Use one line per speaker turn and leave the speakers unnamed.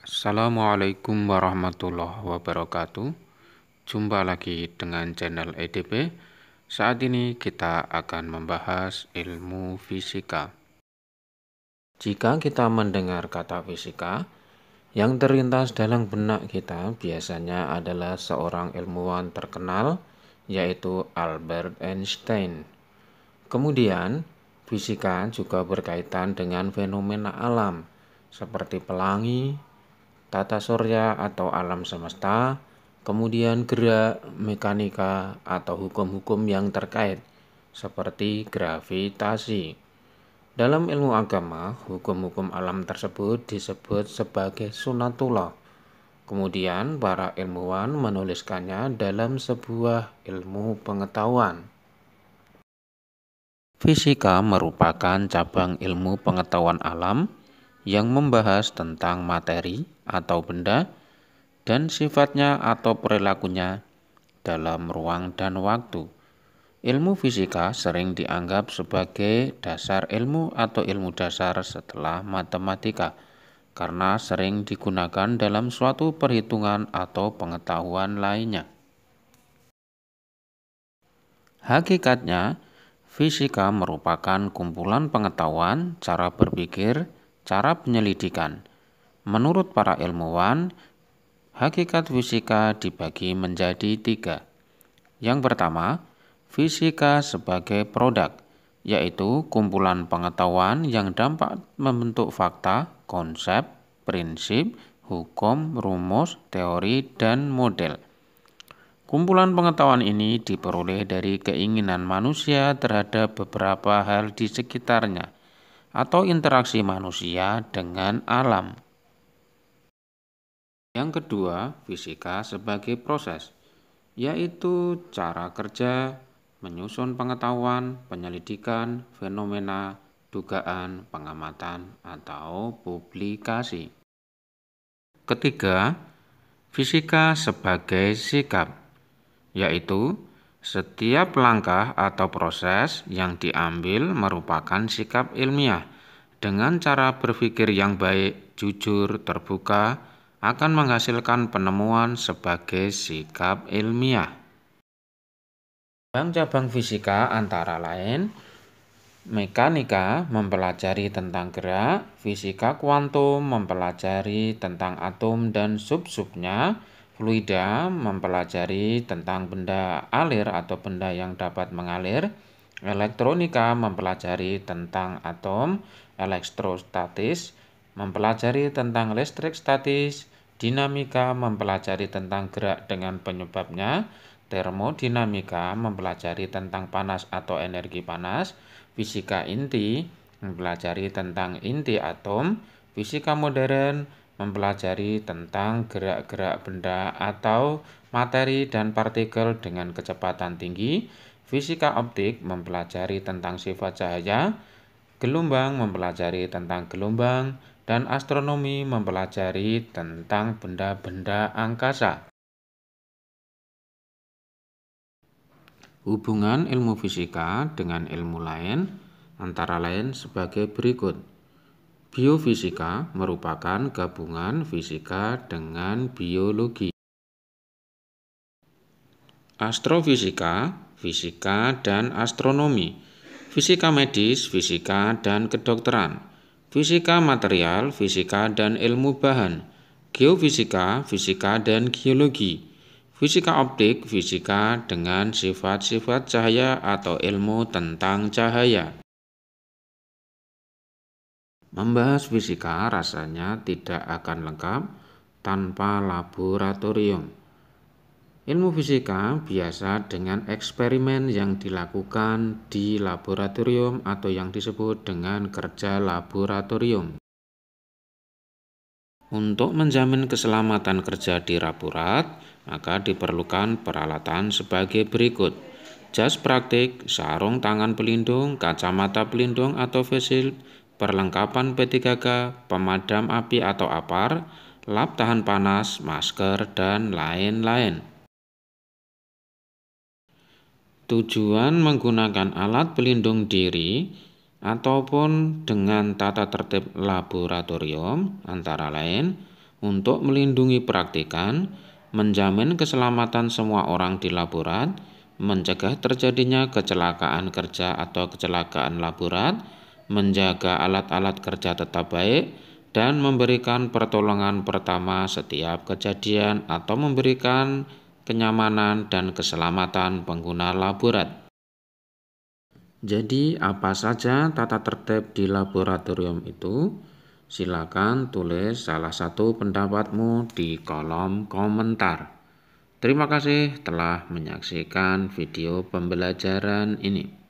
Assalamualaikum warahmatullahi wabarakatuh. Jumpa lagi dengan channel EDP. Saat ini kita akan membahas ilmu fisika. Jika kita mendengar kata fisika, yang terlintas dalam benak kita biasanya adalah seorang ilmuwan terkenal, yaitu Albert Einstein. Kemudian, fisika juga berkaitan dengan fenomena alam, seperti pelangi, tata surya atau alam semesta, kemudian gerak, mekanika, atau hukum-hukum yang terkait, seperti gravitasi. Dalam ilmu agama, hukum-hukum alam tersebut disebut sebagai sunatullah. Kemudian para ilmuwan menuliskannya dalam sebuah ilmu pengetahuan. Fisika merupakan cabang ilmu pengetahuan alam yang membahas tentang materi atau benda dan sifatnya atau perilakunya dalam ruang dan waktu. Ilmu fisika sering dianggap sebagai dasar ilmu atau ilmu dasar setelah matematika karena sering digunakan dalam suatu perhitungan atau pengetahuan lainnya. Hakikatnya, fisika merupakan kumpulan pengetahuan, cara berpikir, cara penyelidikan. Menurut para ilmuwan, hakikat fisika dibagi menjadi 3. Yang pertama, fisika sebagai produk, yaitu kumpulan pengetahuan yang dapat membentuk fakta, konsep, prinsip, hukum, rumus, teori, dan model. Kumpulan pengetahuan ini diperoleh dari keinginan manusia terhadap beberapa hal di sekitarnya atau interaksi manusia dengan alam. Yang kedua, fisika sebagai proses, yaitu cara kerja, menyusun pengetahuan, penyelidikan, fenomena, dugaan, pengamatan, atau publikasi. Ketiga, fisika sebagai sikap, yaitu setiap langkah atau proses yang diambil merupakan sikap ilmiah. Dengan cara berpikir yang baik, jujur, terbuka, akan menghasilkan penemuan sebagai sikap ilmiah. Cabang-cabang fisika antara lain, mekanika mempelajari tentang gerak, fisika kuantum mempelajari tentang atom dan sub-subnya, fluida mempelajari tentang benda alir atau benda yang dapat mengalir, elektronika mempelajari tentang atom, elektrostatis mempelajari tentang listrik statis, dinamika mempelajari tentang gerak dengan penyebabnya, termodinamika mempelajari tentang panas atau energi panas, fisika inti mempelajari tentang inti atom, fisika modern mempelajari tentang gerak-gerak benda atau materi dan partikel dengan kecepatan tinggi, fisika optik mempelajari tentang sifat cahaya, gelombang mempelajari tentang gelombang, dan astronomi mempelajari tentang benda-benda angkasa. Hubungan ilmu fisika dengan ilmu lain antara lain sebagai berikut. Biofisika merupakan gabungan fisika dengan biologi. Astrofisika, fisika dan astronomi. Fisika medis, fisika dan kedokteran. Fisika material, fisika dan ilmu bahan. Geofisika, fisika dan geologi. Fisika optik, fisika dengan sifat-sifat cahaya atau ilmu tentang cahaya. Membahas fisika rasanya tidak akan lengkap tanpa laboratorium. Ilmu fisika biasa dengan eksperimen yang dilakukan di laboratorium atau yang disebut dengan kerja laboratorium. Untuk menjamin keselamatan kerja di laborat, maka diperlukan peralatan sebagai berikut. Jas praktik, sarung tangan pelindung, kacamata pelindung atau face shield, perlengkapan P3K, pemadam api atau APAR, lap tahan panas, masker, dan lain-lain. Tujuan menggunakan alat pelindung diri ataupun dengan tata tertib laboratorium antara lain untuk melindungi praktikan, menjamin keselamatan semua orang di laborat, mencegah terjadinya kecelakaan kerja atau kecelakaan laborat, menjaga alat-alat kerja tetap baik, dan memberikan pertolongan pertama setiap kejadian atau memberikan kenyamanan dan keselamatan pengguna laborat. Jadi, apa saja tata tertib di laboratorium itu? Silakan tulis salah satu pendapatmu di kolom komentar. Terima kasih telah menyaksikan video pembelajaran ini.